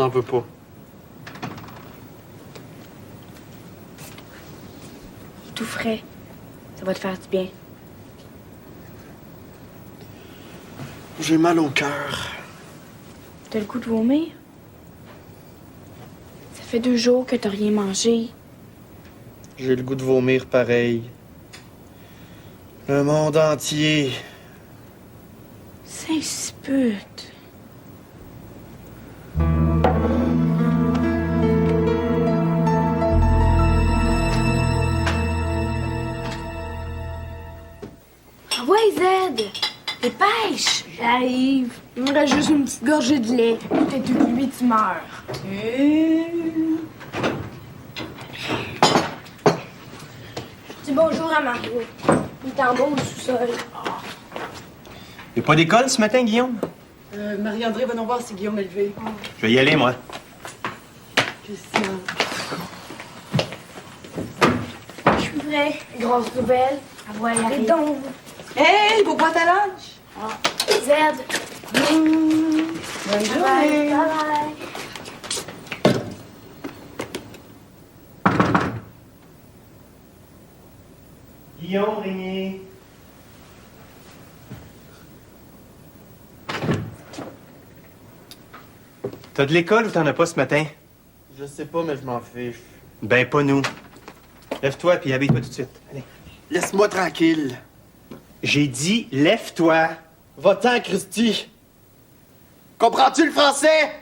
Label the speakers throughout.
Speaker 1: j'en veux pas.
Speaker 2: Tout frais. Ça va te faire du bien.
Speaker 1: J'ai mal au cœur.
Speaker 2: T'as le goût de vomir? Ça fait 2 jours que t'as rien mangé.
Speaker 1: J'ai le goût de vomir pareil. Le monde entier.
Speaker 2: Saint-Spute. Ah ouais, Z! Dépêche!
Speaker 3: J'arrive. Il me reste juste une petite gorgée de lait. Peut-être que lui, tu meurs. Dis bonjour à Margot. Il est en bas au sous-sol.
Speaker 4: Y'a pas d'école ce matin, Guillaume?
Speaker 5: Marie-André, va nous voir si Guillaume est levé.
Speaker 4: Je vais y aller, moi.
Speaker 5: Christian.
Speaker 2: Je suis prêt. Grosse nouvelle. Ah ouais,
Speaker 3: Et
Speaker 2: arrive.
Speaker 3: donc,
Speaker 5: Hey, vos boîtes à lunch!
Speaker 2: Z.
Speaker 5: Bonne
Speaker 2: Bye
Speaker 5: journée!
Speaker 2: bye.
Speaker 4: Guillaume Régnier. T'as de l'école ou t'en as pas ce matin?
Speaker 1: Je sais pas, mais je m'en fiche.
Speaker 4: Ben, pas nous. Lève-toi puis habille-toi tout de suite. Allez.
Speaker 1: Laisse-moi tranquille.
Speaker 4: J'ai dit, lève-toi.
Speaker 1: Va-t'en, Christy. Comprends-tu le français?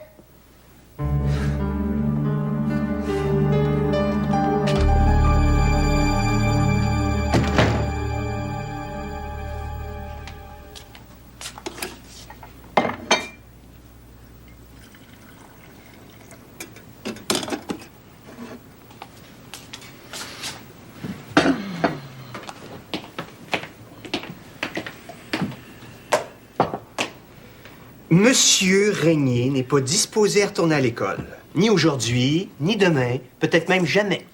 Speaker 4: Monsieur Régnier n'est pas disposé à retourner à l'école. Ni aujourd'hui, ni demain, peut-être même jamais.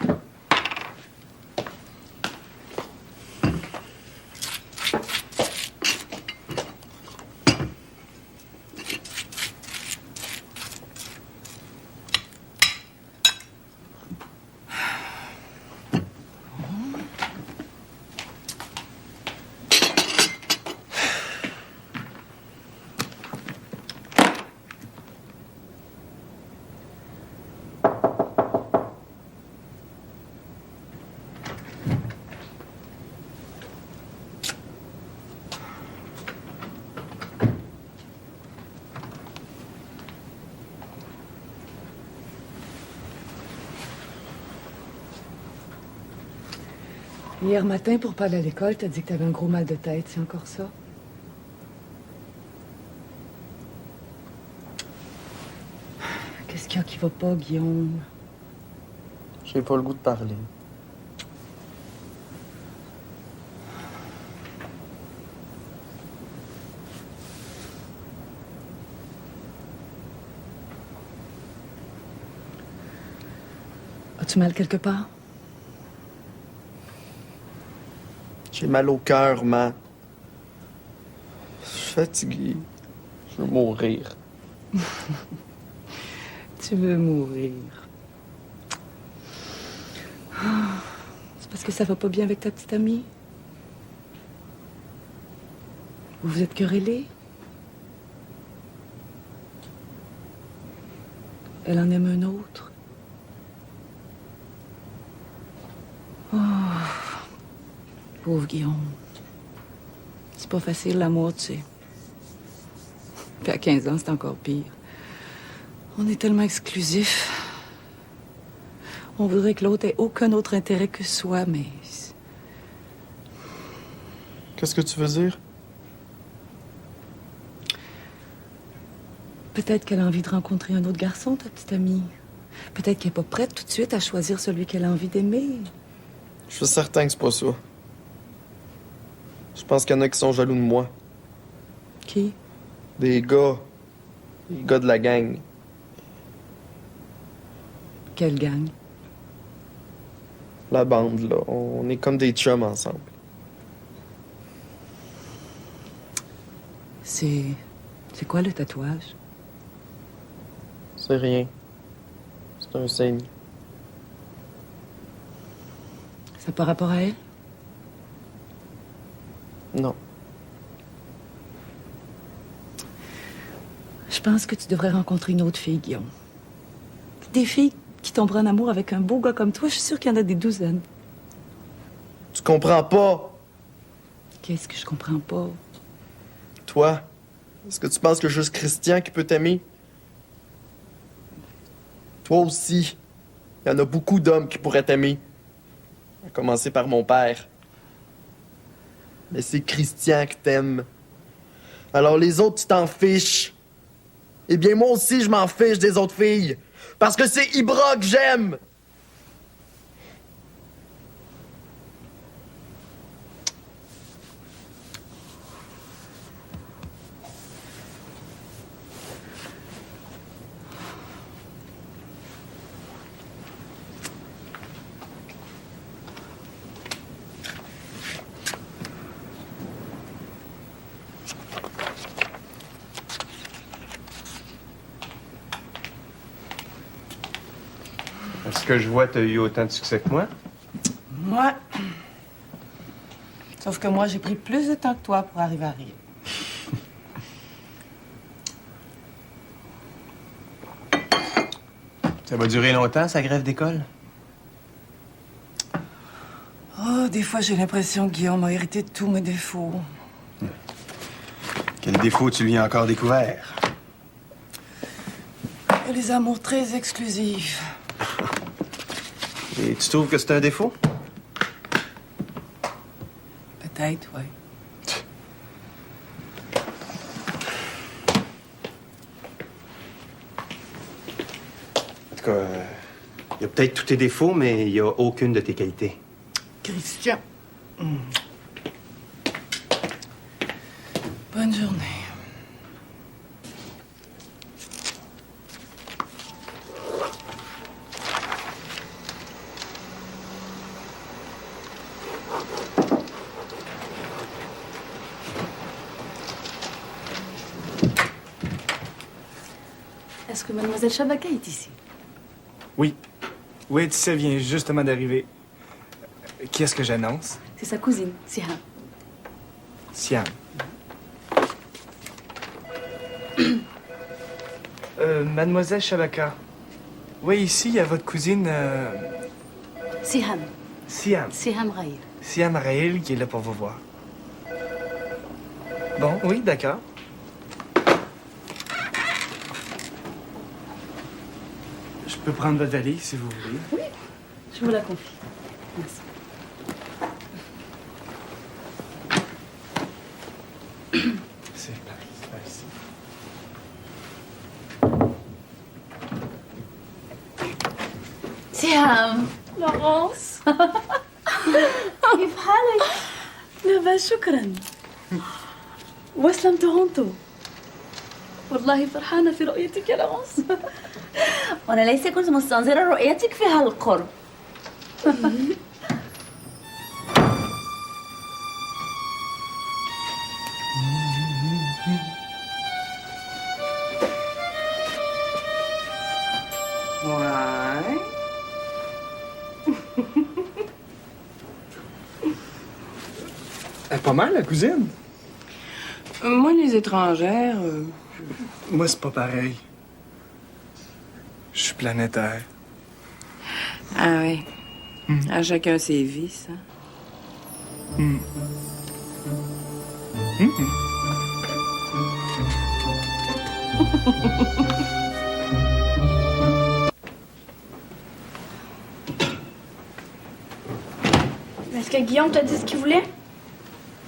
Speaker 5: Hier matin, pour pas aller à l'école, t'as dit que t'avais un gros mal de tête. C'est encore ça? Qu'est-ce qu'il y a qui va pas, Guillaume?
Speaker 1: J'ai pas le goût de parler.
Speaker 5: As-tu mal quelque part?
Speaker 1: J'ai mal au cœur, ma. Je suis fatigué. Je veux mourir.
Speaker 5: Tu veux mourir. Ah, c'est parce que ça va pas bien avec ta petite amie? Vous vous êtes querellés? Elle en aime un autre? Oh, pauvre Guillaume. C'est pas facile, l'amour, tu sais. Puis à 15 ans, c'est encore pire. On est tellement exclusifs. On voudrait que l'autre ait aucun autre intérêt que soi, mais...
Speaker 1: Qu'est-ce que tu veux dire?
Speaker 5: Peut-être qu'elle a envie de rencontrer un autre garçon, ta petite amie. Peut-être qu'elle n'est pas prête tout de suite à choisir celui qu'elle a envie d'aimer.
Speaker 1: Je suis certain que c'est pas ça. Je pense qu'il y en a qui sont jaloux de moi.
Speaker 5: Qui?
Speaker 1: Des gars. Les gars de la gang.
Speaker 5: Quelle gang?
Speaker 1: La bande, là. On est comme des chums ensemble.
Speaker 5: C'est quoi le tatouage?
Speaker 1: C'est rien. C'est un signe.
Speaker 5: Ça n'a pas rapport à elle?
Speaker 1: Non.
Speaker 5: Je pense que tu devrais rencontrer une autre fille, Guillaume. Des filles qui tomberaient en amour avec un beau gars comme toi, je suis sûre qu'il y en a des douzaines.
Speaker 1: Tu comprends pas.
Speaker 5: Qu'est-ce que je comprends pas?
Speaker 1: Toi, est-ce que tu penses que juste Christian qui peut t'aimer? Toi aussi. Il y en a beaucoup d'hommes qui pourraient t'aimer. À commencer par mon père. Mais c'est Christian que t'aimes. Alors les autres, tu t'en fiches. Eh bien, moi aussi, je m'en fiche des autres filles. Parce que c'est Ibra que j'aime.
Speaker 4: Est-ce que je vois, t'as eu autant de succès que moi?
Speaker 5: Moi. Sauf que moi, j'ai pris plus de temps que toi pour arriver à rire.
Speaker 4: Ça va durer longtemps, sa grève d'école?
Speaker 5: Oh, des fois, j'ai l'impression que Guillaume a hérité de tous mes défauts.
Speaker 4: Quel défaut tu lui as encore découvert?
Speaker 5: Et les amours très exclusifs.
Speaker 4: Et tu trouves que c'est un défaut?
Speaker 5: Peut-être, oui.
Speaker 4: En tout cas, il y a peut-être tous tes défauts, mais il n'y a aucune de tes qualités.
Speaker 5: Christian. Bonne journée.
Speaker 6: Est-ce que Mademoiselle Chabaka est ici?
Speaker 7: Oui. Oui, tu sais, vient justement d'arriver. Qui est-ce que j'annonce?
Speaker 6: C'est sa cousine, Sihan.
Speaker 7: Siam. Mademoiselle Shabaka. Oui, ici, il y a votre cousine,
Speaker 6: Sihan.
Speaker 7: Siam.
Speaker 6: Sihan Raïl.
Speaker 7: Siam Raël qui est là pour vous voir. Bon, oui, d'accord. Je peux prendre votre valise si vous voulez.
Speaker 6: Je vous la confie. Merci.
Speaker 7: C'est par ici.
Speaker 6: Siam. Laurence. كيف حالك؟ لاباس شكرا. واسلم تورونتو. والله فرحانة في رؤيتك يا لورنس. وأنا ليس كنت مستنظرة رؤيتك في هالقرب.
Speaker 5: Ouais.
Speaker 7: Elle est pas mal, la cousine.
Speaker 5: Moi, les étrangères,
Speaker 7: Moi, c'est pas pareil. Je suis planétaire.
Speaker 5: Ah oui. À chacun ses vices, hein.
Speaker 3: Est-ce que Guillaume t'a dit ce qu'il voulait?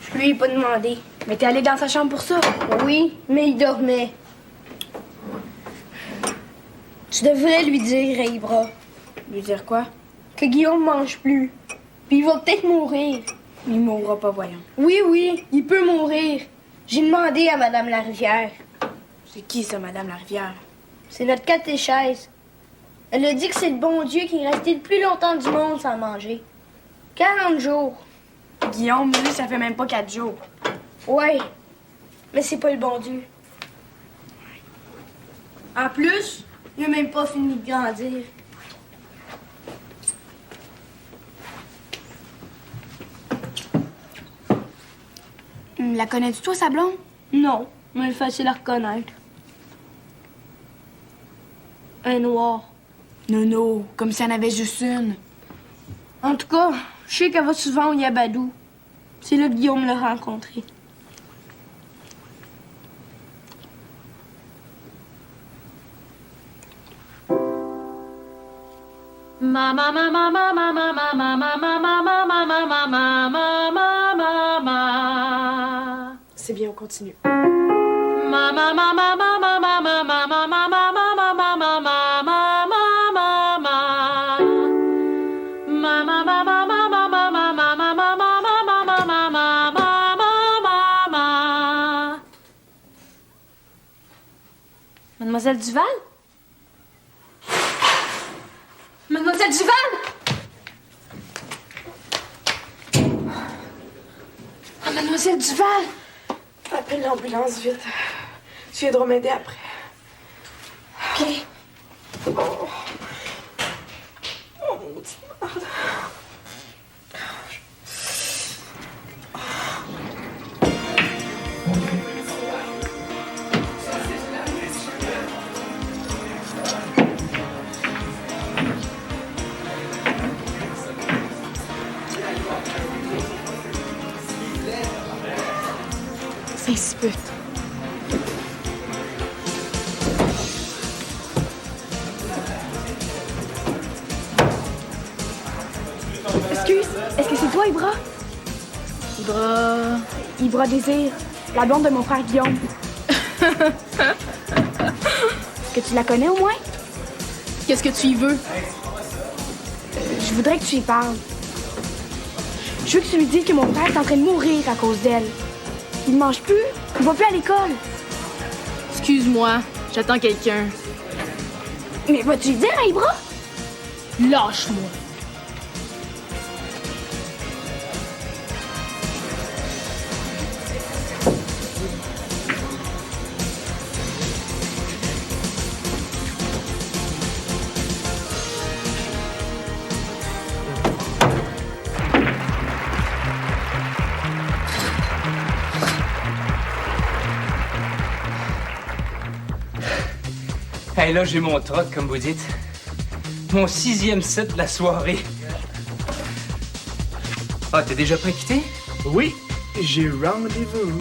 Speaker 3: Je lui ai pas demandé. Mais t'es allé dans sa chambre pour ça? Oui, mais il dormait. Tu devrais lui dire, Ibra. Lui dire quoi? Que Guillaume mange plus. Puis il va peut-être mourir. Il mourra pas, voyons. Oui, oui, il peut mourir. J'ai demandé à Madame Larivière. C'est qui ça, Madame Larivière? C'est notre catéchèse. Elle a dit que c'est le bon Dieu qui est resté le plus longtemps du monde sans manger. 40 jours. Guillaume, lui, ça fait même pas 4 jours. Ouais, mais c'est pas le bon Dieu. En plus, Il a même pas fini de grandir. La connais-tu, toi, sa blonde? Non, mais facile à reconnaître. Un noir. Nono, comme si elle en avait juste une. En tout cas, je sais qu'elle va souvent au Yabadou. C'est là que Guillaume l'a rencontré.
Speaker 6: Mama, mama, mama, mama, mama, mama, mama, mama, mama, mama, mama.
Speaker 2: C'est bien, on continue.
Speaker 6: Mama, mama, mama, mama, mama, mama, mama, mama, mama, mama, mama. Mama, mama, mama, mama, mama, mama, mama, mama, mama. Mademoiselle Duval? Mademoiselle Duval!
Speaker 2: Ah, Mademoiselle Duval! Appelle l'ambulance vite. Tu viendras m'aider après.
Speaker 3: OK.
Speaker 2: Oh, maudit merde.
Speaker 3: Saint-Sput. Excuse, est-ce que c'est toi, Ibra? Ibra Désir, la blonde de mon frère Guillaume. Est-ce que tu la connais au moins? Qu'est-ce que tu y veux? Je voudrais que tu y parles. Je veux que tu lui dises que mon frère est en train de mourir à cause d'elle. Il ne mange plus, il va plus à l'école.
Speaker 8: Excuse-moi, j'attends quelqu'un.
Speaker 3: Mais vas-tu lui dire à Ibra?
Speaker 8: Lâche-moi.
Speaker 9: Hey, là, j'ai mon troc, comme vous dites. Mon 6e set de la soirée. Ah, t'es déjà prêt à quitter?
Speaker 7: Oui, j'ai rendez-vous.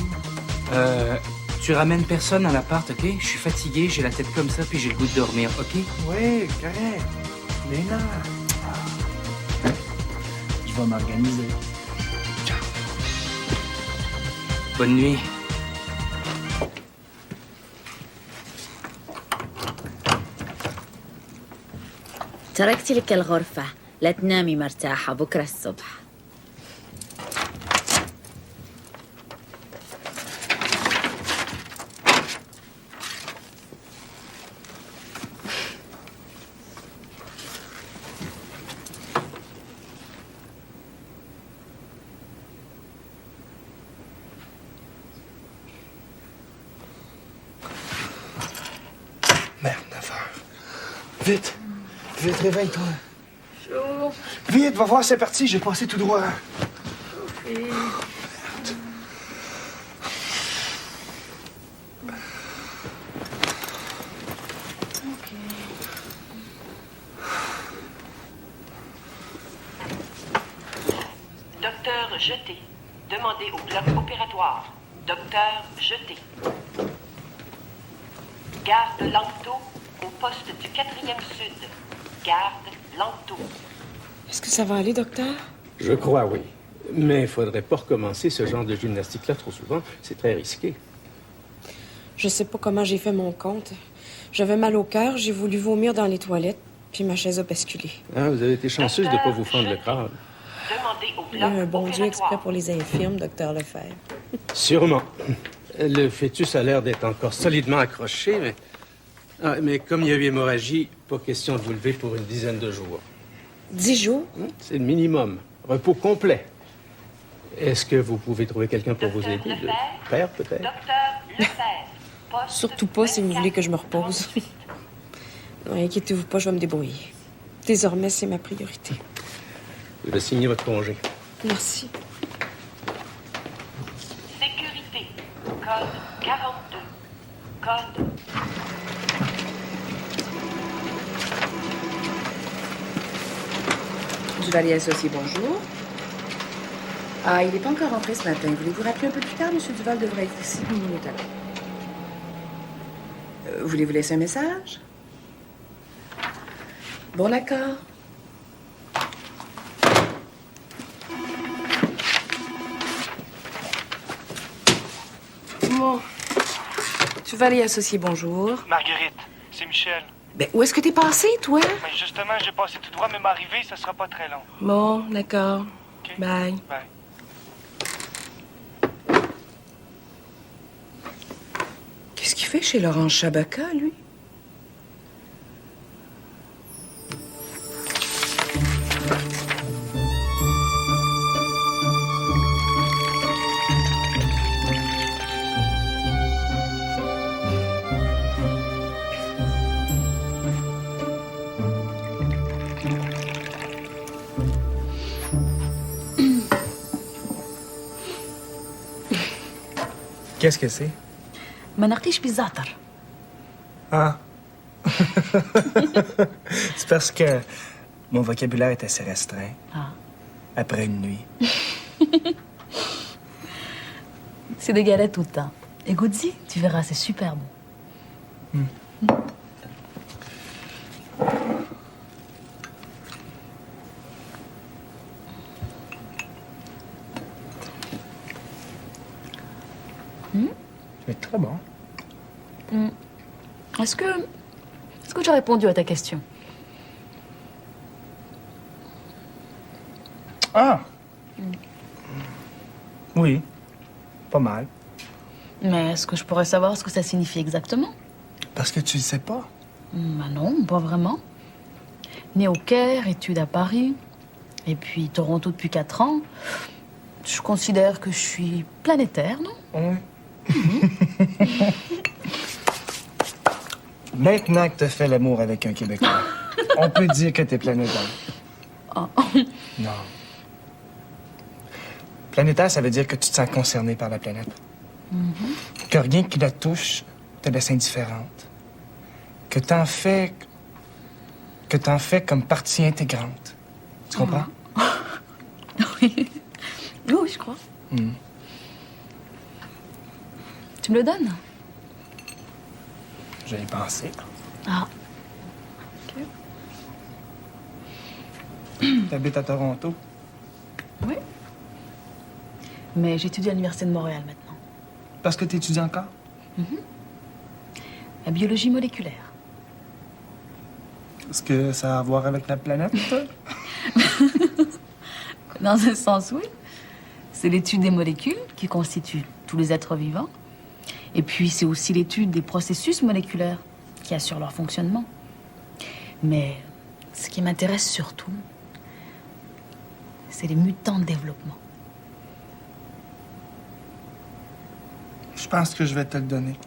Speaker 9: Tu ramènes personne dans l'appart, OK? Je suis fatigué, j'ai la tête comme ça, puis j'ai le goût de dormir, OK?
Speaker 7: Oui, correct. Mais non. Je vais m'organiser.
Speaker 9: Bonne nuit.
Speaker 10: تركت لك الغرفة لا تنامي مرتاحة بكرة الصبح.
Speaker 7: Merde, 9 heures. Vite! Vite, réveille-toi. Vite, va voir, c'est parti, j'ai passé tout droit.
Speaker 11: Docteur Jeté. Demandez au bloc opératoire. Docteur Jeté. Garde Lanto au poste du 4e sud. Garde Lanto.
Speaker 8: Est-ce que ça va aller, docteur?
Speaker 12: Je crois, oui. Mais il faudrait pas recommencer ce genre de gymnastique-là trop souvent. C'est très risqué.
Speaker 8: Je sais pas comment j'ai fait mon compte. J'avais mal au cœur, j'ai voulu vomir dans les toilettes, puis ma chaise a basculé.
Speaker 12: Ah, vous avez été chanceuse de ne pas vous fendre le crâne.
Speaker 11: Demandez au
Speaker 8: Il y a
Speaker 11: bloc
Speaker 8: un bon Dieu exprès
Speaker 11: opératoire.
Speaker 8: pour les infirmes, docteur Lefebvre.
Speaker 12: Sûrement. Le fœtus a l'air d'être encore solidement accroché, mais... Ah, mais comme il y a eu hémorragie, pas question de vous lever pour une dizaine de jours.
Speaker 8: 10 jours?
Speaker 12: C'est le minimum. Repos complet. Est-ce que vous pouvez trouver quelqu'un pour vous aider? Le père, peut-être?
Speaker 11: Docteur Lefebvre. Poste
Speaker 8: Surtout pas si vous voulez que je me repose. Non, inquiétez-vous pas, je vais me débrouiller. Désormais, c'est ma priorité.
Speaker 12: Je vais signer votre congé.
Speaker 8: Merci.
Speaker 11: Sécurité. Code 42. Code.
Speaker 13: Duvalier Associé, bonjour. Ah, il n'est pas encore rentré ce matin. Voulez-vous rappeler un peu plus tard? Monsieur Duval devrait être ici 10 minutes alors. Voulez-vous laisser un message? Bon, d'accord. Bon. Duvalier Associé, bonjour.
Speaker 14: Marguerite, c'est Michel.
Speaker 13: Ben, où est-ce que t'es passé, toi?
Speaker 14: Mais justement, j'ai passé tout droit, mais m'arriver, ça sera pas très long.
Speaker 13: Bon, d'accord.
Speaker 14: OK?
Speaker 13: Bye.
Speaker 14: Bye.
Speaker 13: Qu'est-ce qu'il fait chez Laurent Chabaka, lui?
Speaker 7: Qu'est-ce que c'est?
Speaker 6: مناقيش بالزعتر.
Speaker 7: Ah. C'est parce que mon vocabulaire est assez restreint.
Speaker 6: Ah.
Speaker 7: Après une nuit.
Speaker 6: C'est des galettes tout le temps. Et goûte-y, tu verras, c'est super bon.
Speaker 7: C'est très bon.
Speaker 6: Est-ce que tu as répondu à ta question?
Speaker 7: Ah! Oui. Pas mal.
Speaker 6: Mais est-ce que je pourrais savoir ce que ça signifie exactement?
Speaker 7: Parce que tu le sais pas.
Speaker 6: Bah non, pas vraiment. Né au Caire, études à Paris, et puis Toronto depuis 4 ans. Je considère que je suis planétaire, non?
Speaker 7: Oui. Maintenant que tu as fait l'amour avec un Québécois, on peut dire que t'es planétaire.
Speaker 6: Oh.
Speaker 7: Non. Planétaire, ça veut dire que tu te sens concerné par la planète. Que rien qui la touche te laisse indifférente. Que t'en fais comme partie intégrante. Tu comprends?
Speaker 6: Oui. Oui, je crois. Tu me le donnes?
Speaker 7: J'y ai pensé.
Speaker 6: Ah.
Speaker 7: T'habites à Toronto?
Speaker 6: Oui. Mais j'étudie à l'Université de Montréal maintenant.
Speaker 7: Parce que t'étudies encore?
Speaker 6: La biologie moléculaire.
Speaker 7: Est-ce que ça a à voir avec la planète?
Speaker 6: Dans un sens, oui. C'est l'étude des molécules qui constituent tous les êtres vivants. Et puis, c'est aussi l'étude des processus moléculaires qui assurent leur fonctionnement. Mais ce qui m'intéresse surtout, c'est les mutants de développement.
Speaker 7: Je pense que je vais te le donner.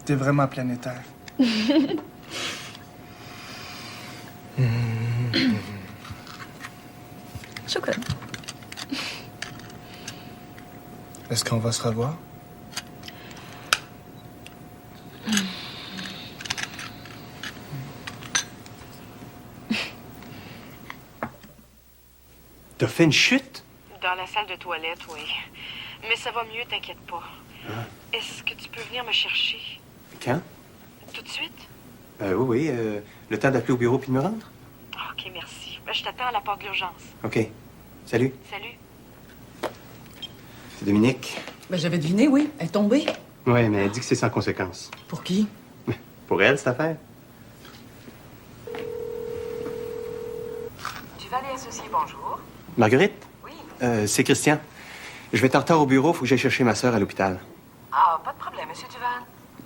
Speaker 7: T'es vraiment planétaire.
Speaker 6: Chocolat.
Speaker 7: Est-ce qu'on va se revoir?
Speaker 4: T'as fait une chute?
Speaker 8: Dans la salle de toilette, oui. Mais ça va mieux, t'inquiète pas. Est-ce que tu peux venir me chercher?
Speaker 4: Quand?
Speaker 8: Tout de suite?
Speaker 4: Oui. Le temps d'appeler au bureau puis de me rendre?
Speaker 8: OK, merci. Je t'attends à la porte de l'urgence.
Speaker 4: OK. Salut.
Speaker 8: Salut.
Speaker 4: C'est Dominique.
Speaker 13: Ben, j'avais deviné, oui. Elle est tombée.
Speaker 4: Oui, mais elle dit que c'est sans conséquence.
Speaker 13: Pour qui?
Speaker 4: Pour elle, cette affaire.
Speaker 13: Duvalier Associé, bonjour.
Speaker 4: Marguerite?
Speaker 13: Oui.
Speaker 4: C'est Christian. Je vais être en retard au bureau. Faut que j'aille chercher ma sœur à l'hôpital.
Speaker 13: Ah, pas de problème, Monsieur Duval.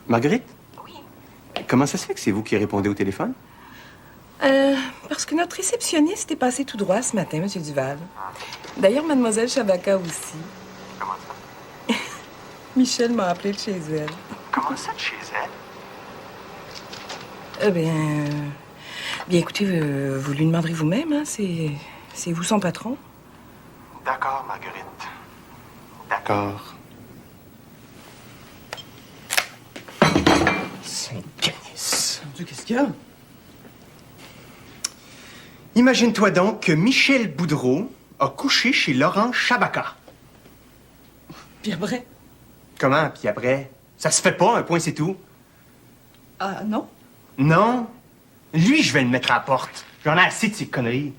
Speaker 4: Marguerite?
Speaker 13: Oui.
Speaker 4: Comment ça se fait que c'est vous qui répondez au téléphone?
Speaker 15: Parce que notre réceptionniste est passé tout droit ce matin, Monsieur Duval. D'ailleurs, Mademoiselle Chabaka aussi.
Speaker 7: Comment ça?
Speaker 15: Michel m'a appelé de chez elle.
Speaker 7: Comment ça de chez elle?
Speaker 15: Bien, écoutez, vous lui demanderez vous-même, hein? C'est vous son patron.
Speaker 7: D'accord, Marguerite. D'accord.
Speaker 4: Saint-Canis.
Speaker 16: Mon Dieu, qu'est-ce qu'il y a?
Speaker 4: Imagine-toi donc que Michel Boudreau a couché chez Laurent Chabaka.
Speaker 16: Puis après?
Speaker 4: Comment, puis après? Ça se fait pas, un point, c'est tout.
Speaker 16: Ah, non?
Speaker 4: Non. Lui, je vais le mettre à la porte. J'en ai assez de ces conneries.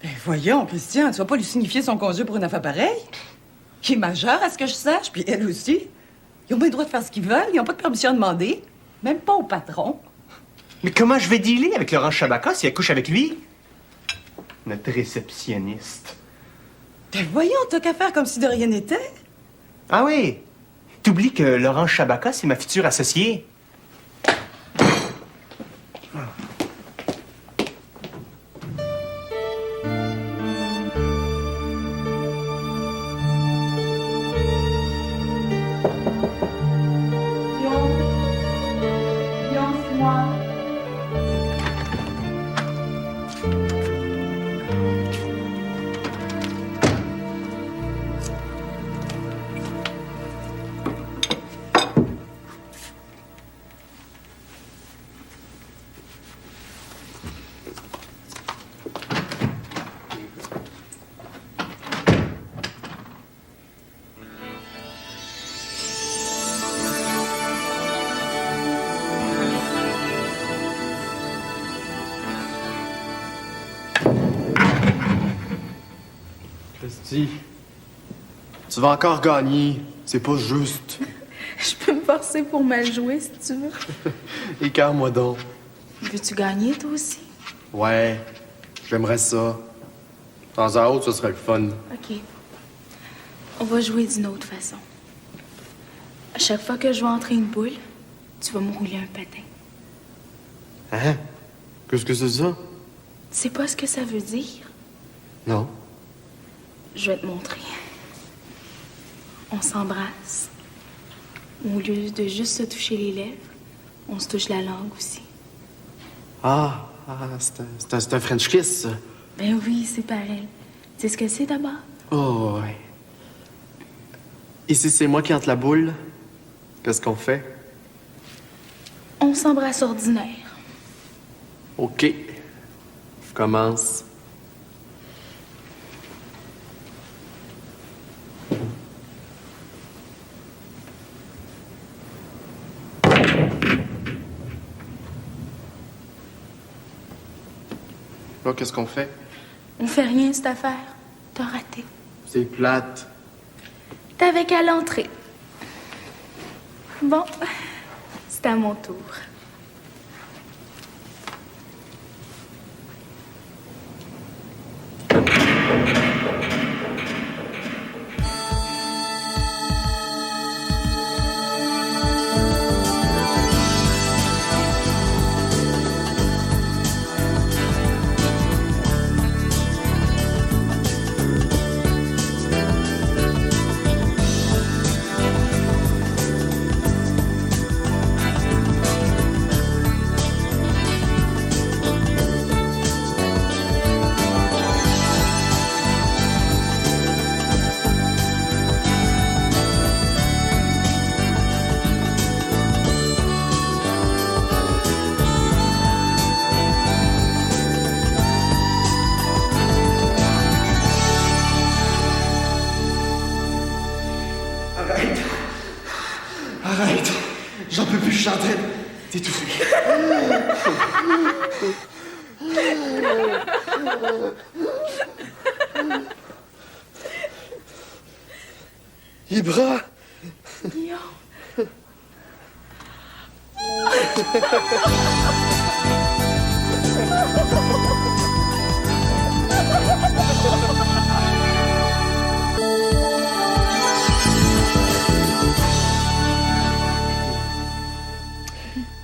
Speaker 16: Ben voyons, Christian, tu vas pas lui signifier son congé pour une affaire pareille? Qui est majeur, à ce que je sache, puis elle aussi. Ils ont bien le droit de faire ce qu'ils veulent, ils n'ont pas de permission à demander. Même pas au patron.
Speaker 4: Mais comment je vais dealer avec Laurent Chabaka si elle couche avec lui? Notre réceptionniste.
Speaker 16: Ben voyons, t'as qu'à faire comme si de rien n'était.
Speaker 4: Ah oui? T'oublies que Laurent Chabaka, c'est ma future associée.
Speaker 1: Christy, tu vas encore gagner. C'est pas juste.
Speaker 3: Je peux me forcer pour mal jouer si tu veux.
Speaker 1: Écarte-moi donc.
Speaker 3: Veux-tu gagner, toi aussi?
Speaker 1: Ouais, j'aimerais ça. De temps à autre, ce serait le fun.
Speaker 3: OK. On va jouer d'une autre façon. À chaque fois que je vais entrer une boule, tu vas me rouler un patin.
Speaker 1: Hein? Qu'est-ce que c'est ça?
Speaker 3: Tu sais pas ce que ça veut dire?
Speaker 1: Non.
Speaker 3: Je vais te montrer. On s'embrasse. Au lieu de juste se toucher les lèvres, on se touche la langue aussi.
Speaker 1: C'est un French kiss, ça.
Speaker 3: Ben oui, c'est pareil. Tu sais ce que c'est d'abord?
Speaker 1: Oh, ouais. Et si c'est moi qui entre la boule, qu'est-ce qu'on fait?
Speaker 3: On s'embrasse ordinaire.
Speaker 1: OK. Je commence. Là, qu'est-ce qu'on fait?
Speaker 3: On fait rien, cette affaire. T'as raté.
Speaker 1: C'est plate.
Speaker 3: T'avais qu'à l'entrée. Bon, c'est à mon tour.
Speaker 1: Arrête! J'en peux plus, je suis en train d'étouffer. Ibra!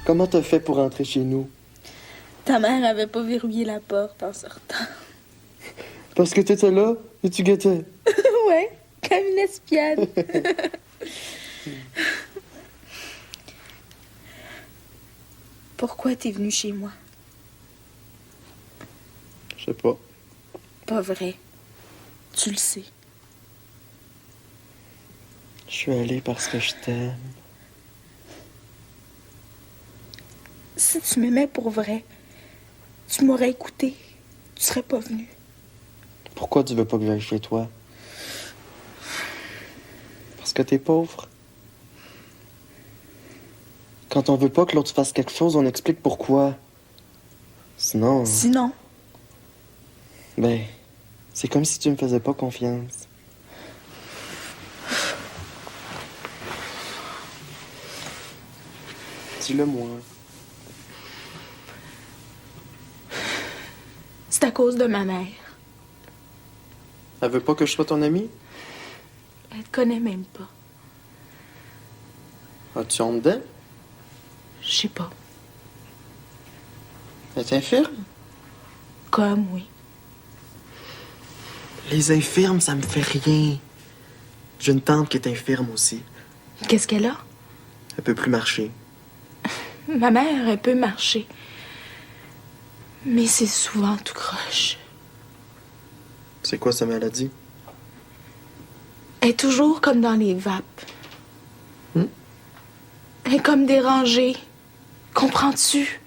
Speaker 1: Comment t'as fait pour rentrer chez nous?
Speaker 3: Ta mère avait pas verrouillé la porte en sortant.
Speaker 1: Parce que t'étais là et tu guettais.
Speaker 3: Ouais, comme une espionne. Pourquoi t'es venu chez moi?
Speaker 1: Je sais pas.
Speaker 3: Pas vrai. Tu le sais.
Speaker 1: Je suis allé parce que je t'aime.
Speaker 3: Si tu m'aimais pour vrai, tu m'aurais écouté. Tu serais pas venu.
Speaker 1: Pourquoi tu veux pas que j'aille chez toi? Parce que t'es pauvre. Quand on veut pas que l'autre fasse quelque chose, on explique pourquoi. Sinon...
Speaker 3: Sinon?
Speaker 1: Ben, c'est comme si tu me faisais pas confiance. Dis-le moi.
Speaker 3: C'est à cause de ma mère.
Speaker 1: Elle veut pas que je sois ton ami?
Speaker 3: Elle te connaît même pas.
Speaker 1: As-tu honte d'elle?
Speaker 3: Je sais pas.
Speaker 1: Elle est infirme?
Speaker 3: Comme, oui.
Speaker 1: Les infirmes, ça me fait rien. J'ai une tante qui est infirme aussi.
Speaker 3: Qu'est-ce qu'elle a?
Speaker 1: Elle peut plus marcher.
Speaker 3: Ma mère, elle peut marcher. Mais c'est souvent tout croche.
Speaker 1: C'est quoi sa maladie?
Speaker 3: Elle est toujours comme dans les vapes. Elle est comme dérangée. Comprends-tu?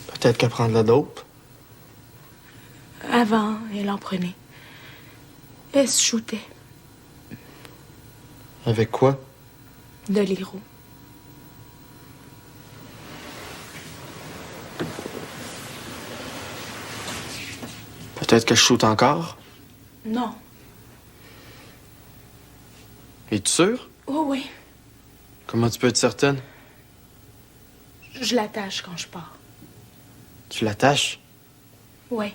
Speaker 1: Peut-être qu'elle prend de la dope.
Speaker 3: Avant, elle en prenait. Elle se shootait.
Speaker 1: Avec quoi?
Speaker 3: De l'héros.
Speaker 1: Peut-être que je shoot encore.
Speaker 3: Non.
Speaker 1: Es-tu sûre?
Speaker 3: Oh oui.
Speaker 1: Comment tu peux être certaine?
Speaker 3: Je l'attache quand je pars.
Speaker 1: Tu l'attaches?
Speaker 3: Oui.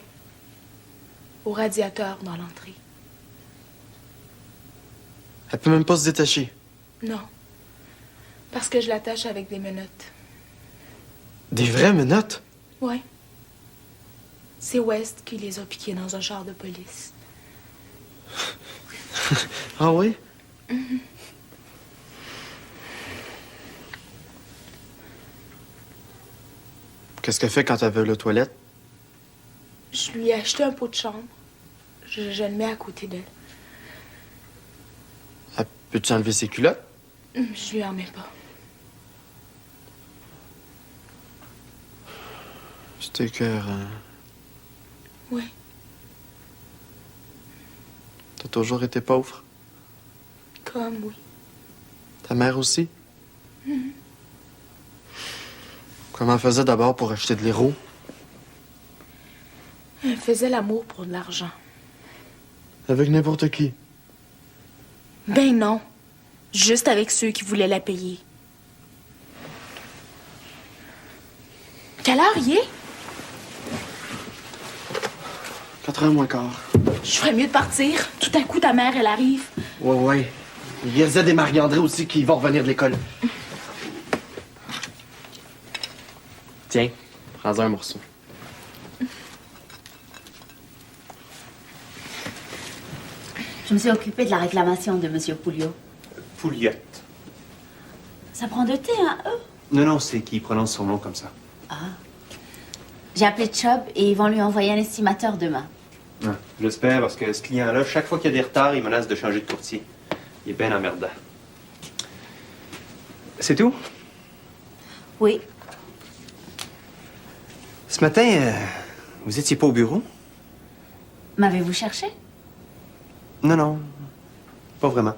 Speaker 3: Au radiateur dans l'entrée.
Speaker 1: Elle peut même pas se détacher.
Speaker 3: Non. Parce que je l'attache avec des menottes.
Speaker 1: Des vraies menottes?
Speaker 3: Oui. C'est West qui les a piquées dans un char de police.
Speaker 1: Ah oui?
Speaker 3: Mhm.
Speaker 1: Qu'est-ce qu'elle fait quand elle veut aux toilettes?
Speaker 3: Je lui ai acheté un pot de chambre. Je le mets à côté d'elle.
Speaker 1: Peux-tu enlever ses culottes?
Speaker 3: Je lui en mets pas.
Speaker 1: C'était écœurant.
Speaker 3: Oui.
Speaker 1: T'as toujours été pauvre?
Speaker 3: Comme oui.
Speaker 1: Ta mère aussi?
Speaker 3: Mhm.
Speaker 1: Comment elle faisait d'abord pour acheter de l'héros?
Speaker 3: Elle faisait l'amour pour de l'argent.
Speaker 1: Avec n'importe qui?
Speaker 3: Ben non. Juste avec ceux qui voulaient la payer. Quelle heure il est?
Speaker 1: 4h moins quart.
Speaker 3: Je ferais mieux de partir. Tout à coup, ta mère, elle arrive.
Speaker 1: Ouais. Il y a Zed et Marie-André aussi qui vont revenir de l'école. Tiens, prends-en un morceau.
Speaker 10: Je me suis occupée de la réclamation de M. Pouliot.
Speaker 4: Pouliot.
Speaker 10: Ça prend deux T, hein, eux?
Speaker 4: Non, c'est qu'il prononce son nom comme ça.
Speaker 10: Ah. J'ai appelé Chubb et ils vont lui envoyer un estimateur demain.
Speaker 4: Ouais, j'espère, parce que ce client-là, chaque fois qu'il y a des retards, il menace de changer de courtier. Il est bien emmerdant. C'est tout?
Speaker 10: Oui.
Speaker 4: Ce matin, vous étiez pas au bureau?
Speaker 10: M'avez-vous cherché?
Speaker 4: Non, pas vraiment.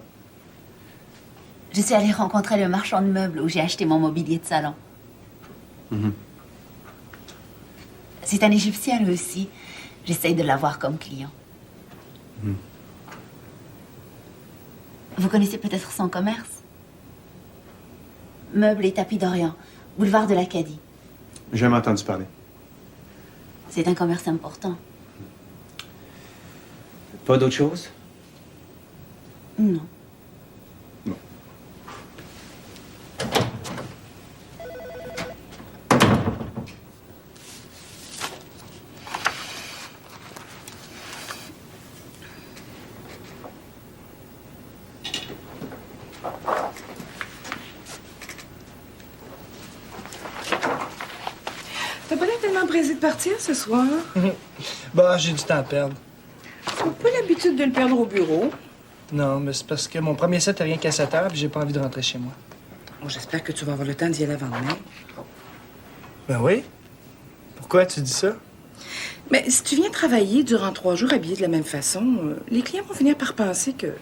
Speaker 10: Je suis allée rencontrer le marchand de meubles où j'ai acheté mon mobilier de salon.
Speaker 4: Mhm.
Speaker 10: C'est un Égyptien, lui aussi. J'essaye de l'avoir comme client.
Speaker 4: Mhm.
Speaker 10: Vous connaissez peut-être son commerce? Meubles et tapis d'Orient, boulevard de l'Acadie.
Speaker 4: J'ai jamais entendu parler.
Speaker 10: C'est un commerce important.
Speaker 4: Pas d'autre chose?
Speaker 10: Non.
Speaker 15: T'as pas l'air tellement pressé de partir ce soir.
Speaker 7: Bah, j'ai du temps à perdre.
Speaker 15: T'as pas l'habitude de le perdre au bureau.
Speaker 7: Non, mais c'est parce que mon premier set a rien qu'à 7 heures, puis j'ai pas envie de rentrer chez moi.
Speaker 15: Oh, j'espère que tu vas avoir le temps d'y aller avant demain.
Speaker 7: Ben oui. Pourquoi tu dis ça?
Speaker 15: Mais si tu viens travailler durant 3 jours habillé de la même façon, les clients vont finir par penser que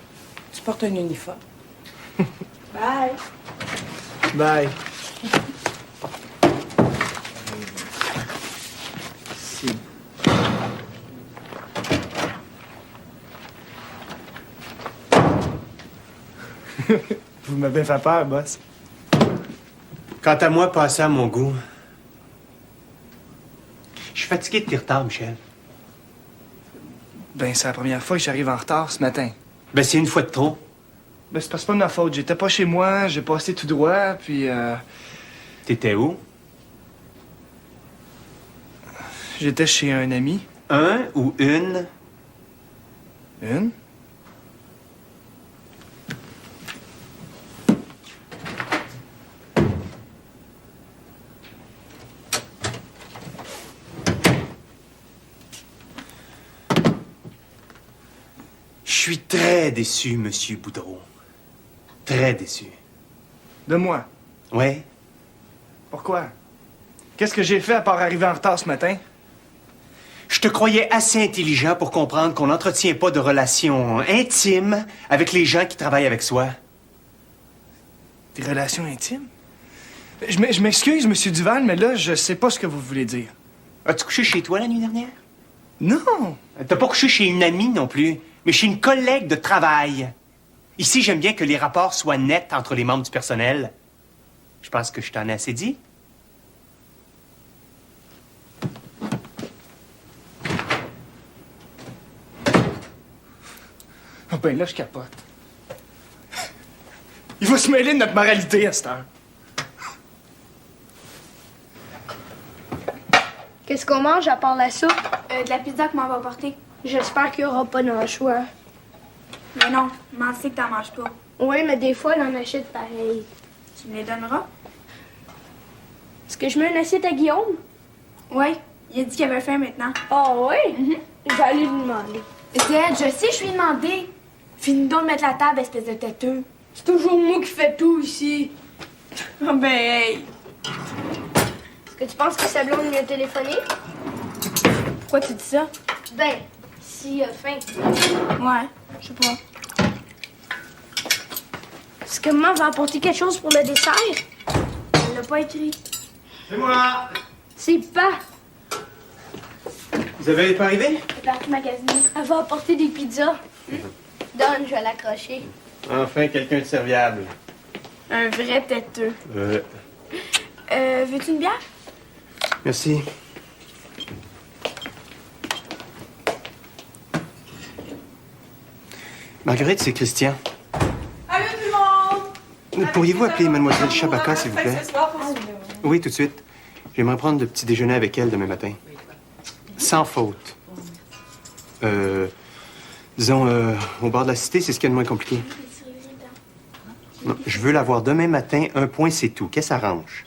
Speaker 15: tu portes un uniforme.
Speaker 3: Bye.
Speaker 7: Bye. Vous m'avez fait peur, boss.
Speaker 4: Quant à moi, passez à mon goût. Je suis fatigué de tes retards, Michel.
Speaker 7: Ben, c'est la première fois que j'arrive en retard ce matin.
Speaker 4: Ben, c'est une fois de trop.
Speaker 7: Ben, c'est pas de ma faute. J'étais pas chez moi, j'ai passé tout droit, puis
Speaker 4: T'étais où?
Speaker 7: J'étais chez un ami.
Speaker 4: Un ou une?
Speaker 7: Une?
Speaker 4: Je suis très déçu, Monsieur Boudreau. Très déçu.
Speaker 7: De moi?
Speaker 4: Ouais?
Speaker 7: Pourquoi? Qu'est-ce que j'ai fait à part arriver en retard ce matin?
Speaker 4: Je te croyais assez intelligent pour comprendre qu'on n'entretient pas de relations intimes avec les gens qui travaillent avec soi.
Speaker 7: Des relations intimes? Je m'excuse, Monsieur Duval, mais là, je sais pas ce que vous voulez dire.
Speaker 4: As-tu couché chez toi la nuit dernière?
Speaker 7: Non!
Speaker 4: T'as pas couché chez une amie non plus, mais chez une collègue de travail. Ici, j'aime bien que les rapports soient nets entre les membres du personnel. Je pense que je t'en ai assez dit.
Speaker 7: Oh ben là, je capote. Il va se mêler de notre moralité à cette heure.
Speaker 3: Qu'est-ce qu'on mange à part la soupe? De la pizza que m'en va porter. J'espère qu'il n'y aura pas de choix.
Speaker 17: Mais non, m'en sais que t'en manges pas.
Speaker 3: Oui, mais des fois, elle en achète pareil.
Speaker 17: Tu me les donneras?
Speaker 3: Est-ce que je mets une assiette à Guillaume?
Speaker 17: Oui, il a dit qu'il avait faim maintenant.
Speaker 3: Ah oui? Je vais aller lui demander.
Speaker 17: Zed, je sais, je lui ai demandé. Finis donc de mettre la table, espèce de têteux.
Speaker 3: C'est toujours moi qui fais tout ici.
Speaker 17: Oh ben, hey!
Speaker 3: Est-ce que tu penses que sa blonde lui a téléphoné?
Speaker 17: Pourquoi tu dis ça?
Speaker 3: Ben, s'il a faim.
Speaker 17: Ouais, je sais pas.
Speaker 3: Est-ce que maman va apporter quelque chose pour le dessert? Elle l'a pas écrit.
Speaker 4: C'est moi!
Speaker 3: C'est pas.
Speaker 4: Vous avez pas arrivé?
Speaker 3: Elle est partie magasiner. Elle va apporter des pizzas. Donne, je vais l'accrocher.
Speaker 4: Enfin, quelqu'un de serviable.
Speaker 17: Un vrai têteux. Veux-tu une bière?
Speaker 4: Merci. Marguerite, c'est Christian.
Speaker 15: Allô, tout le monde!
Speaker 4: Pourriez-vous appeler Mademoiselle Chabaka, s'il vous plaît?
Speaker 15: Ce soir,
Speaker 4: Oui, tout de suite. J'aimerais prendre le petit déjeuner avec elle demain matin. Sans faute. Disons, au bord de la cité, c'est ce qu'il y a de moins compliqué. Non, je veux la voir demain matin, un point, c'est tout. Qu'elle s'arrange.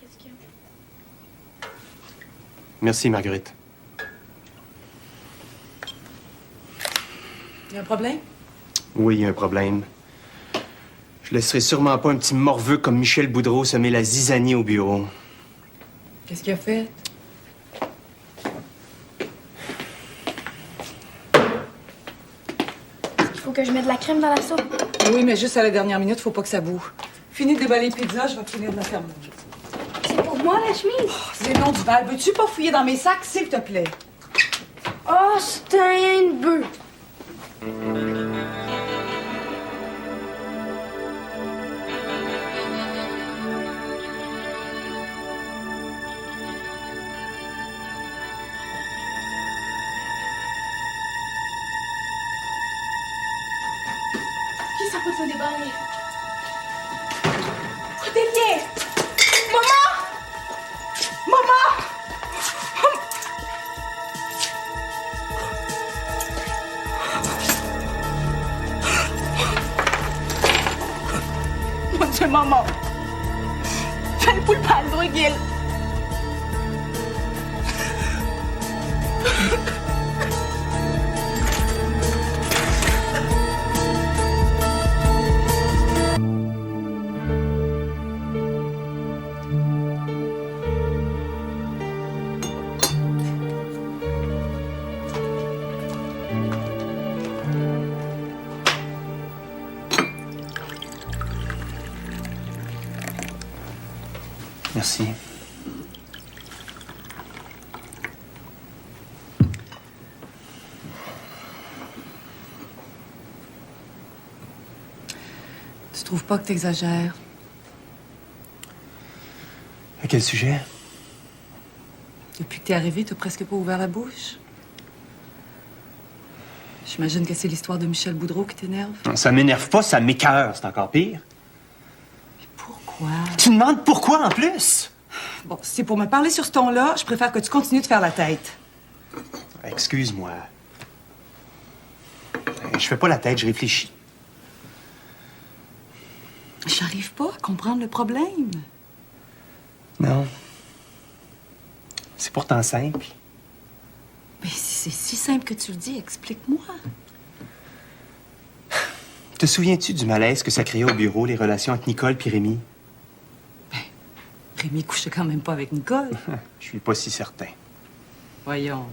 Speaker 4: Merci, Marguerite.
Speaker 15: Il y a un problème?
Speaker 4: Oui, il y a un problème. Je laisserai sûrement pas un petit morveux comme Michel Boudreau semer la zizanie au bureau.
Speaker 15: Qu'est-ce qu'il a fait?
Speaker 17: Il faut que je mette de la crème dans la soupe.
Speaker 15: Oui, mais juste à la dernière minute, faut pas que ça boue. Finis de déballer les pizzas, je vais finir de la faire manger.
Speaker 3: C'est pour moi, la chemise?
Speaker 15: Oh, c'est long, Duval. Veux-tu pas fouiller dans mes sacs, s'il te plaît?
Speaker 3: Oh, c'est un bœuf.
Speaker 17: Qui ça peut te débarrer? Cordelia! Maman! Maman! Mon Dieu, maman! Fais le poule pâle, Gil!
Speaker 4: Merci.
Speaker 5: Tu trouves pas que t'exagères?
Speaker 4: À quel sujet?
Speaker 5: Depuis que t'es arrivé, t'as presque pas ouvert la bouche. J'imagine que c'est l'histoire de Michel Boudreau qui t'énerve.
Speaker 4: Non, ça m'énerve pas, ça m'écoeure, c'est encore pire.
Speaker 5: Pourquoi?
Speaker 4: Tu demandes pourquoi en plus?
Speaker 16: Bon, si c'est pour me parler sur ce ton-là, je préfère que tu continues de faire la tête.
Speaker 4: Excuse-moi. Je fais pas la tête, je réfléchis.
Speaker 5: J'arrive pas à comprendre le problème.
Speaker 4: Non. C'est pourtant simple.
Speaker 5: Mais si c'est si simple que tu le dis, explique-moi.
Speaker 4: Te souviens-tu du malaise que ça créait au bureau, les relations entre Nicole et Rémi?
Speaker 5: Rémi couchait quand même pas avec Nicole.
Speaker 4: Je suis pas si certain.
Speaker 5: Voyons.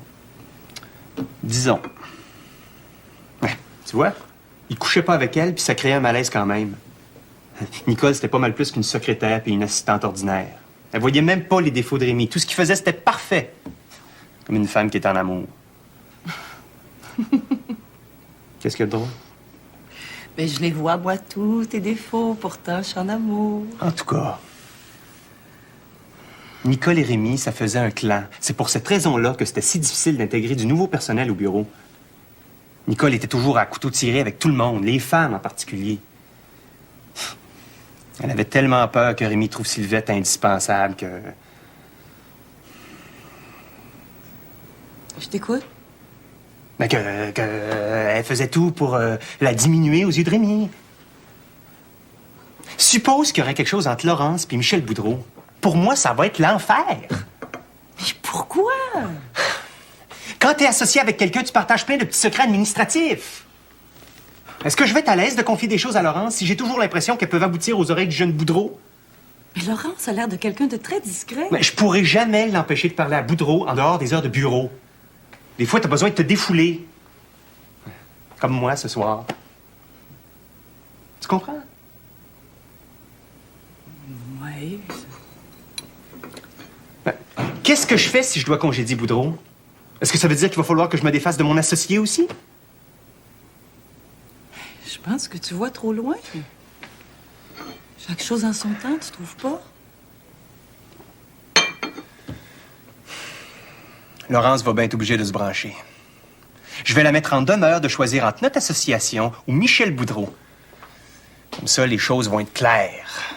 Speaker 4: Disons. Ouais, tu vois, il couchait pas avec elle, puis ça créait un malaise quand même. Nicole, c'était pas mal plus qu'une secrétaire puis une assistante ordinaire. Elle voyait même pas les défauts de Rémi. Tout ce qu'il faisait, c'était parfait. Comme une femme qui est en amour. Qu'est-ce qu'il y a de drôle?
Speaker 5: Mais je les vois, moi, tous tes défauts. Pourtant, je suis en amour.
Speaker 4: En tout cas, Nicole et Rémi, ça faisait un clan. C'est pour cette raison-là que c'était si difficile d'intégrer du nouveau personnel au bureau. Nicole était toujours à couteau tiré avec tout le monde, les femmes en particulier. Elle avait tellement peur que Rémi trouve Sylvette indispensable que...
Speaker 5: Je t'écoute.
Speaker 4: Mais elle faisait tout pour la diminuer aux yeux de Rémi. Suppose qu'il y aurait quelque chose entre Laurence et Michel Boudreau. Pour moi, ça va être l'enfer.
Speaker 5: Mais pourquoi?
Speaker 4: Quand t'es associé avec quelqu'un, tu partages plein de petits secrets administratifs. Est-ce que je vais être à l'aise de confier des choses à Laurence si j'ai toujours l'impression qu'elles peuvent aboutir aux oreilles du jeune Boudreau?
Speaker 5: Mais Laurence a l'air de quelqu'un de très discret.
Speaker 4: Mais je pourrai jamais l'empêcher de parler à Boudreau en dehors des heures de bureau. Des fois, t'as besoin de te défouler. Comme moi ce soir. Tu comprends?
Speaker 5: Oui.
Speaker 4: Qu'est-ce que je fais si je dois congédier Boudreau? Est-ce que ça veut dire qu'il va falloir que je me défasse de mon associé aussi?
Speaker 5: Je pense que tu vois trop loin. Chaque chose en son temps, tu trouves pas?
Speaker 4: Laurence va bien être obligée de se brancher. Je vais la mettre en demeure de choisir entre notre association ou Michel Boudreau. Comme ça, les choses vont être claires.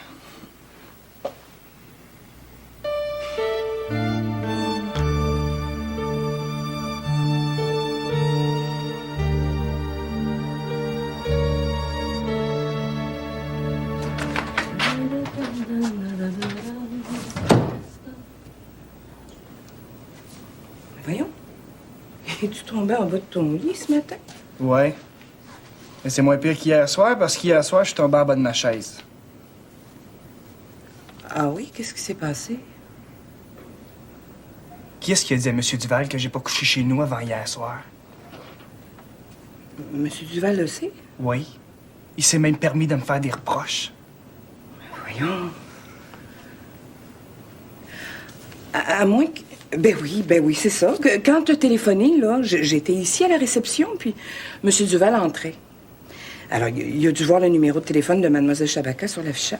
Speaker 15: Voyons. Es-tu tombé en bas de ton lit ce matin?
Speaker 7: Ouais. Mais c'est moins pire qu'hier soir, parce qu'hier soir, je suis tombé en bas de ma chaise.
Speaker 15: Ah oui? Qu'est-ce qui s'est passé?
Speaker 7: Qui est-ce qui a dit à M. Duval que j'ai pas couché chez nous avant hier soir?
Speaker 15: Monsieur Duval le sait?
Speaker 7: Oui. Il s'est même permis de me faire des reproches.
Speaker 15: Voyons. À moins que... Ben oui, c'est ça. Quand tu as téléphoné, là, j'étais ici à la réception, puis M. Duval entrait. Alors, il a dû voir le numéro de téléphone de Mlle Chabaka sur l'afficheur.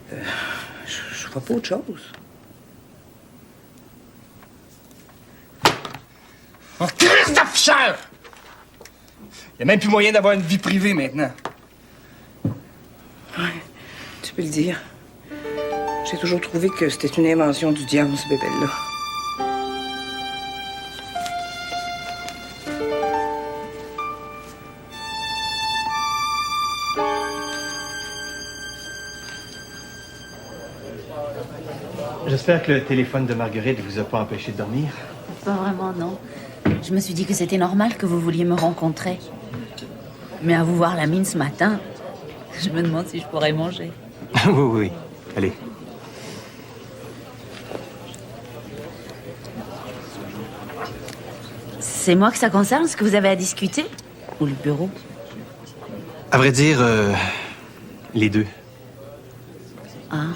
Speaker 15: Je vois pas autre chose.
Speaker 7: Oh, Christ d'afficheur! Il y a même plus moyen d'avoir une vie privée maintenant.
Speaker 15: Ouais, tu peux le dire. J'ai toujours trouvé que c'était une invention du diable, ce bébé-là.
Speaker 4: J'espère que le téléphone de Marguerite vous a pas empêché de dormir.
Speaker 10: Pas vraiment, non. Je me suis dit que c'était normal que vous vouliez me rencontrer. Mais à vous voir la mine ce matin, je me demande si je pourrais manger.
Speaker 4: Oui. Allez.
Speaker 10: C'est moi que ça concerne, ce que vous avez à discuter? Ou le bureau?
Speaker 4: À vrai dire, les deux.
Speaker 10: Ah.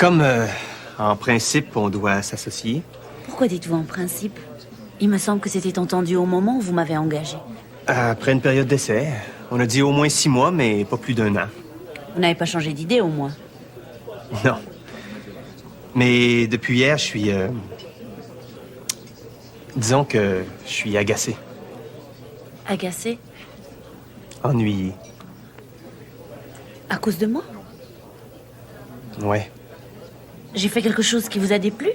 Speaker 4: Comme, en principe, on doit s'associer.
Speaker 10: Pourquoi dites-vous en principe? Il me semble que c'était entendu au moment où vous m'avez engagé.
Speaker 4: Après une période d'essai, on a dit au moins 6 mois, mais pas plus d'1 an.
Speaker 10: Vous n'avez pas changé d'idée, au moins?
Speaker 4: Non. Mais depuis hier, je suis... Disons que je suis agacé.
Speaker 10: Agacé?
Speaker 4: Ennuyé.
Speaker 10: À cause de moi?
Speaker 4: Ouais.
Speaker 10: J'ai fait quelque chose qui vous a déplu?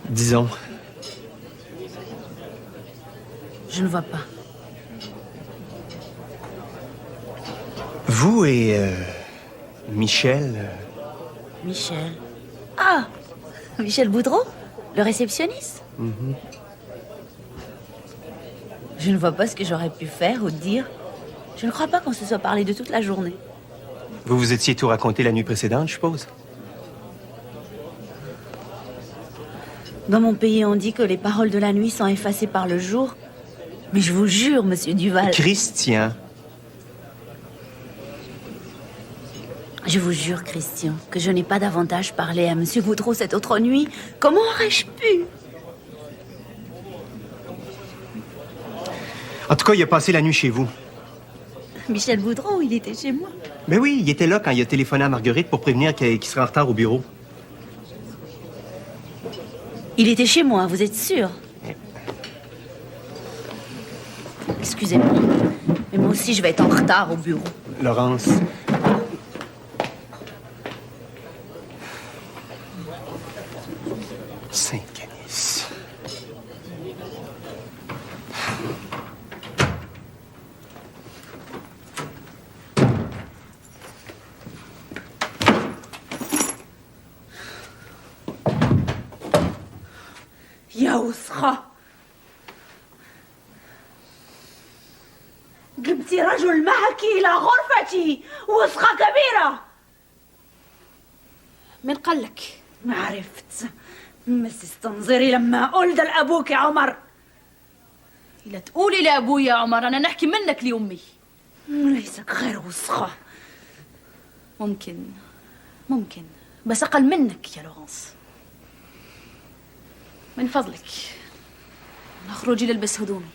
Speaker 4: Disons.
Speaker 10: Je ne vois pas.
Speaker 4: Vous et... Michel...
Speaker 10: Michel. Ah! Michel Boudreau? Le réceptionniste?
Speaker 4: Mhm.
Speaker 10: Je ne vois pas ce que j'aurais pu faire ou dire. Je ne crois pas qu'on se soit parlé de toute la journée.
Speaker 4: Vous vous étiez tout raconté la nuit précédente, je suppose?
Speaker 10: Dans mon pays, on dit que les paroles de la nuit sont effacées par le jour. Mais je vous jure, monsieur Duval...
Speaker 4: Christian.
Speaker 10: Je vous jure, Christian, que je n'ai pas davantage parlé à monsieur Boudreau cette autre nuit. Comment aurais-je pu?
Speaker 4: En tout cas, il a passé la nuit chez vous.
Speaker 10: Michel Boudreau, il était chez moi.
Speaker 4: Mais oui, il était là quand il a téléphoné à Marguerite pour prévenir qu'il serait en retard au bureau.
Speaker 10: Il était chez moi, vous êtes sûr? Excusez-moi, mais moi aussi je vais être en retard au bureau.
Speaker 4: Laurence. Saint-Canis.
Speaker 10: يا وسخة جبتي رجل معك إلى غرفتي وسخة كبيرة.
Speaker 17: من قال لك؟
Speaker 10: ما عرفت، بس استنظري لما أقول ده لأبوك يا عمر.
Speaker 6: لا تقولي لأبوي يا عمر، أنا نحكي منك لأمي.
Speaker 10: ليس غير وسخة.
Speaker 6: ممكن بس أقل منك يا لورانس. من فضلك اخرجي للبس هدومي.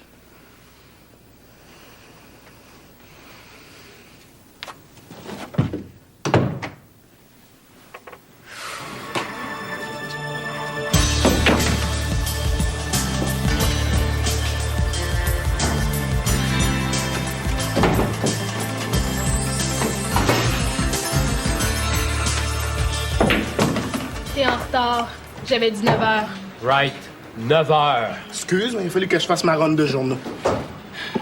Speaker 17: T'es en retard. J'avais 19h.
Speaker 18: Right. 9 heures.
Speaker 7: Excuse, mais il a fallu que je fasse ma ronde de journaux.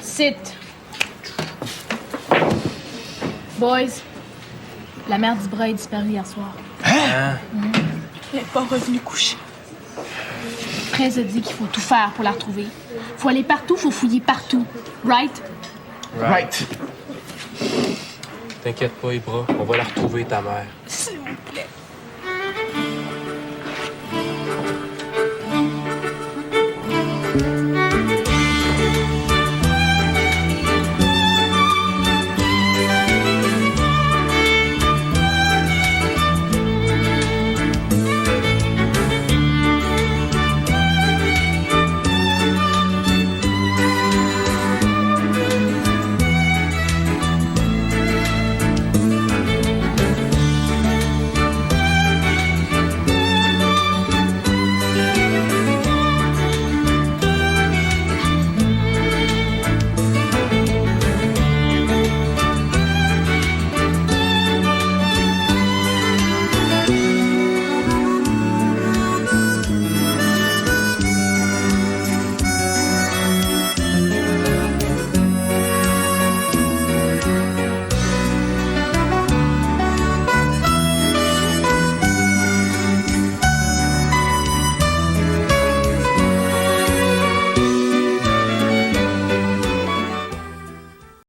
Speaker 17: Sit. Boys, la mère du bras est disparue hier soir.
Speaker 18: Hein?
Speaker 17: Elle n'est pas revenue coucher. Prez a dit qu'il faut tout faire pour la retrouver. Faut aller partout, faut fouiller partout. Right?
Speaker 7: Right.
Speaker 18: T'inquiète pas, Ibra. On va la retrouver, ta mère.
Speaker 17: C'est